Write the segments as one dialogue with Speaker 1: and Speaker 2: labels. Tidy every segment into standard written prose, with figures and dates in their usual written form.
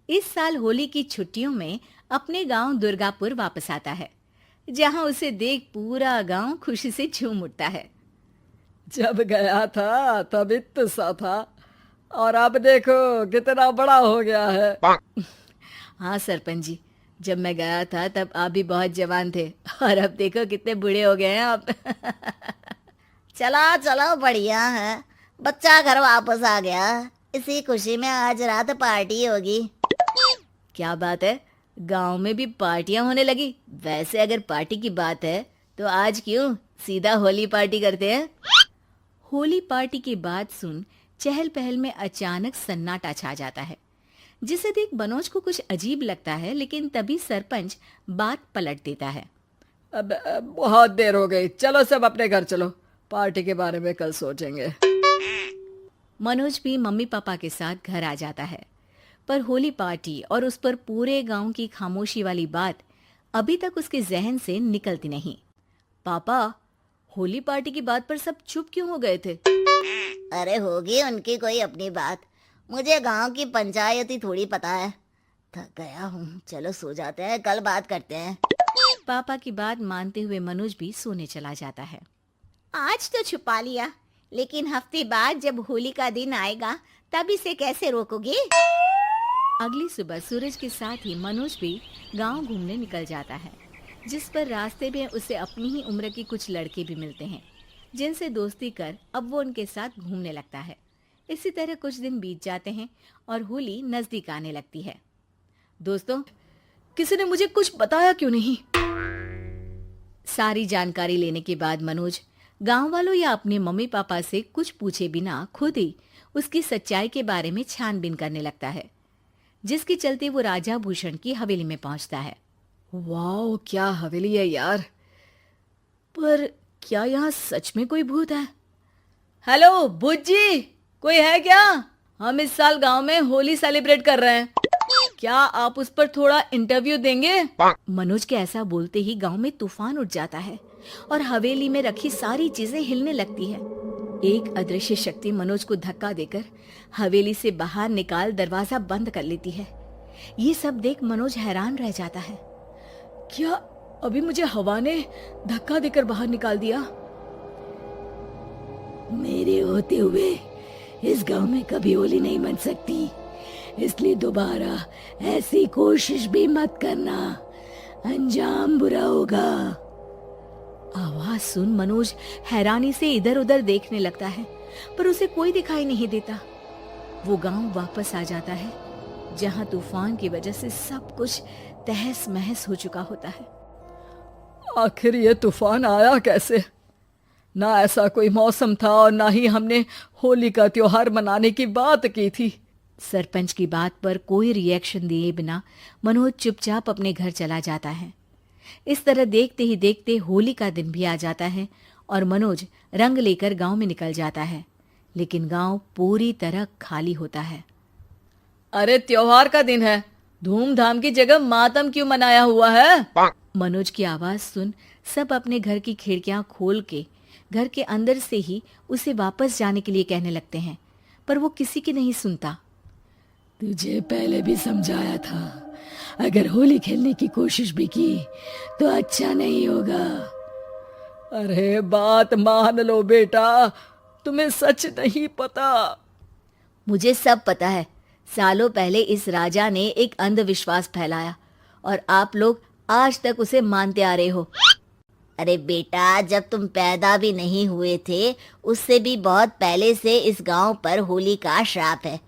Speaker 1: इस साल होली की छुट्टियों में अपने गांव दुर्गापुर वापस आता है, जहां उसे देख पूरा गांव खुशी से झूम उठता है।
Speaker 2: जब गया था तब इतना सा था और अब देखो कितना बड़ा हो गया है।
Speaker 1: हाँ सरपंच जी, जब मैं गया था तब आप भी बहुत जवान थे और अब देखो कितने बूढ़े हो गए हैं आप।
Speaker 3: चला चलो बढ़िया है। बच्चा घर वापस आ गया। इसी खुशी में आज रात पार्टी होगी।
Speaker 1: क्या बात है, गांव में भी पार्टियां होने लगी। वैसे अगर पार्टी की बात है तो आज क्यों सीधा होली पार्टी करते हैं। होली पार्टी की बात सुन चहल पहल में अचानक सन्नाटा छा जाता है, जिसे देख मनोज को कुछ अजीब लगता है, लेकिन तभी सरपंच बात पलट देता है।
Speaker 2: अब बहुत देर हो गई, चलो सब अपने घर चलो, पार्टी के बारे में कल सोचेंगे।
Speaker 1: मनोज भी मम्मी पापा के साथ घर आ जाता है, पर होली पार्टी और उस पर पूरे गांव की खामोशी वाली बात अभी तक उसके जहन से निकलती नहीं। पापा, होली पार्टी की बात पर सब चुप क्यों हो गए थे?
Speaker 3: अरे होगी उनकी कोई अपनी बात। मुझे गांव की पंचायती थोड़ी पता है। थक गया हूँ, चलो सो जाते हैं, कल बात करते हैं।
Speaker 1: पापा की बात मानते हुए मनोज भी सोने चला जाता है।
Speaker 3: आज तो छुपा लिया, लेकिन हफ्ते बाद जब होली का दिन आएगा तब इसे कैसे रोकोगे?
Speaker 1: अगली सुबह सूरज के साथ ही मनोज भी गांव घूमने निकल जाता है, जिस पर रास्ते में उसे अपनी ही उम्र के कुछ लड़के भी मिलते हैं, जिनसे दोस्ती कर अब वो उनके साथ घूमने लगता है। इसी तरह कुछ दिन बीत जाते हैं और होली नजदीक आने लगती है। दोस्तों, किसी ने मुझे कुछ बताया क्यों नहीं? सारी जानकारी लेने के बाद मनोज गांव वालों या अपने मम्मी पापा से कुछ पूछे बिना खुद ही उसकी सच्चाई के बारे में छानबीन करने लगता है, जिसके चलते वो राजा भूषण की हवेली में पहुंचता है।
Speaker 2: वाह, क्या हवेली है यार। पर क्या यहाँ सच में कोई भूत है? हेलो भूत जी, कोई है क्या? हम इस साल गांव में होली सेलिब्रेट कर रहे हैं, क्या आप उस पर थोड़ा इंटरव्यू देंगे?
Speaker 1: मनोज के ऐसा बोलते ही गांव में तूफान उठ जाता है और हवेली में रखी सारी चीजें हिलने लगती है। एक अदृश्य शक्ति मनोज को धक्का देकर हवेली से बाहर निकाल दरवाजा बंद कर लेती है। ये सब देख मनोज हैरान रह जाता है।
Speaker 2: क्या अभी मुझे हवा ने धक्का देकर बाहर निकाल दिया?
Speaker 4: मेरे होते हुए इस गांव में कभी होली नहीं मन सकती, इसलिए दोबारा ऐसी कोशिश भी मत करना, अंजाम बुरा होगा।
Speaker 1: आवाज सुन मनोज हैरानी से इधर उधर देखने लगता है, पर उसे कोई दिखाई नहीं देता। वो गांव वापस आ जाता है, जहां तूफान की वजह से सब कुछ तहस महस हो चुका होता है।
Speaker 2: आखिर ये तूफान आया कैसे? ना ऐसा कोई मौसम था और ना ही हमने होली का त्योहार मनाने की बात की थी।
Speaker 1: सरपंच की बात पर कोई रिएक्शन दिए बिना मनोज चुपचाप अपने घर चला जाता है। इस तरह देखते ही देखते होली का दिन भी आ जाता है और मनोज रंग लेकर गांव में निकल जाता है, लेकिन गांव पूरी तरह खाली होता है।
Speaker 2: अरे त्योहार का दिन है, धूमधाम की जगह मातम क्यों मनाया हुआ है?
Speaker 1: मनोज की आवाज सुन सब अपने घर की खिड़कियां खोल के घर के अंदर से ही उसे वापस जाने के लिए कहने लगते हैं, पर वो किसी की नहीं सुनता।
Speaker 4: तुझे पहले भी समझाया था, अगर होली खेलने की कोशिश भी की तो अच्छा नहीं होगा।
Speaker 2: अरे बात मान लो बेटा, तुम्हें सच नहीं पता।
Speaker 1: मुझे सब पता है। सालों पहले इस राजा ने एक अंधविश्वास फैलाया और आप लोग आज तक उसे मानते आ रहे हो।
Speaker 3: अरे बेटा, जब तुम पैदा भी नहीं हुए थे उससे भी बहुत पहले से इस गांव पर होली का श्राप है।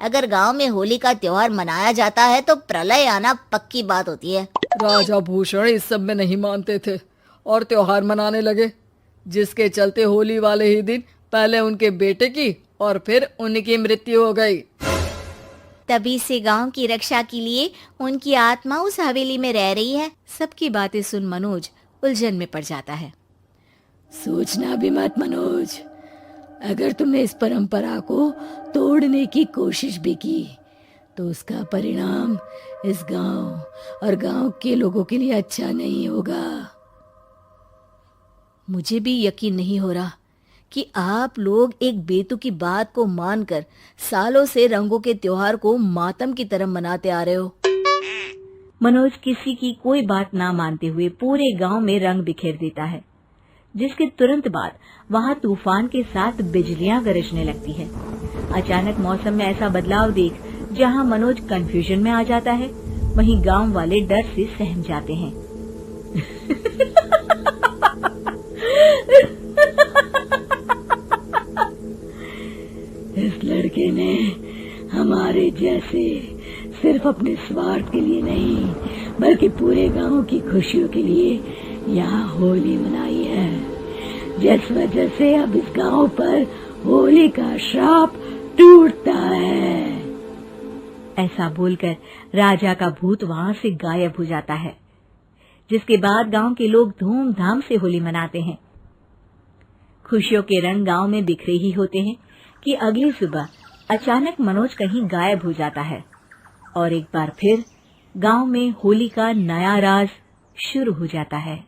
Speaker 3: अगर गांव में होली का त्योहार मनाया जाता है तो प्रलय आना पक्की बात होती है।
Speaker 2: राजा भूषण इस सब में नहीं मानते थे और त्योहार मनाने लगे, जिसके चलते होली वाले ही दिन पहले उनके बेटे की और फिर उनकी मृत्यु हो गई।
Speaker 3: तभी से गांव की रक्षा के लिए उनकी आत्मा उस हवेली में रह रही है।
Speaker 1: सबकी बातें सुन मनोज उलझन में पड़ जाता है।
Speaker 4: सोचना भी मत मनोज, अगर तुमने इस परंपरा को तोड़ने की कोशिश भी की तो उसका परिणाम इस गांव और गांव के लोगों के लिए अच्छा नहीं होगा।
Speaker 1: मुझे भी यकीन नहीं हो रहा
Speaker 2: कि आप लोग एक बेतुकी बात को मानकर सालों से रंगों के त्योहार को मातम की तरह मनाते आ रहे हो।
Speaker 1: मनोज किसी की कोई बात ना मानते हुए पूरे गांव में रंग बिखेर देता है, जिसके तुरंत बाद वहां तूफान के साथ बिजलियां गरजने लगती है। अचानक मौसम में ऐसा बदलाव देख जहां मनोज कंफ्यूजन में आ जाता है, वहीं गांव वाले डर से सहम जाते हैं।
Speaker 4: इस लड़के ने हमारे जैसे सिर्फ अपने स्वार्थ के लिए नहीं बल्कि पूरे गांव की खुशियों के लिए यहाँ होली मनाई है, जिस वजह से अब इस गांव पर होली का श्राप टूटता है।
Speaker 1: ऐसा बोलकर राजा का भूत वहां से गायब हो जाता है, जिसके बाद गांव के लोग धूमधाम से होली मनाते हैं। खुशियों के रंग गांव में बिखरे ही होते हैं कि अगली सुबह अचानक मनोज कहीं गायब हो जाता है और एक बार फिर गांव में होली का नया राज शुरू हो जाता है।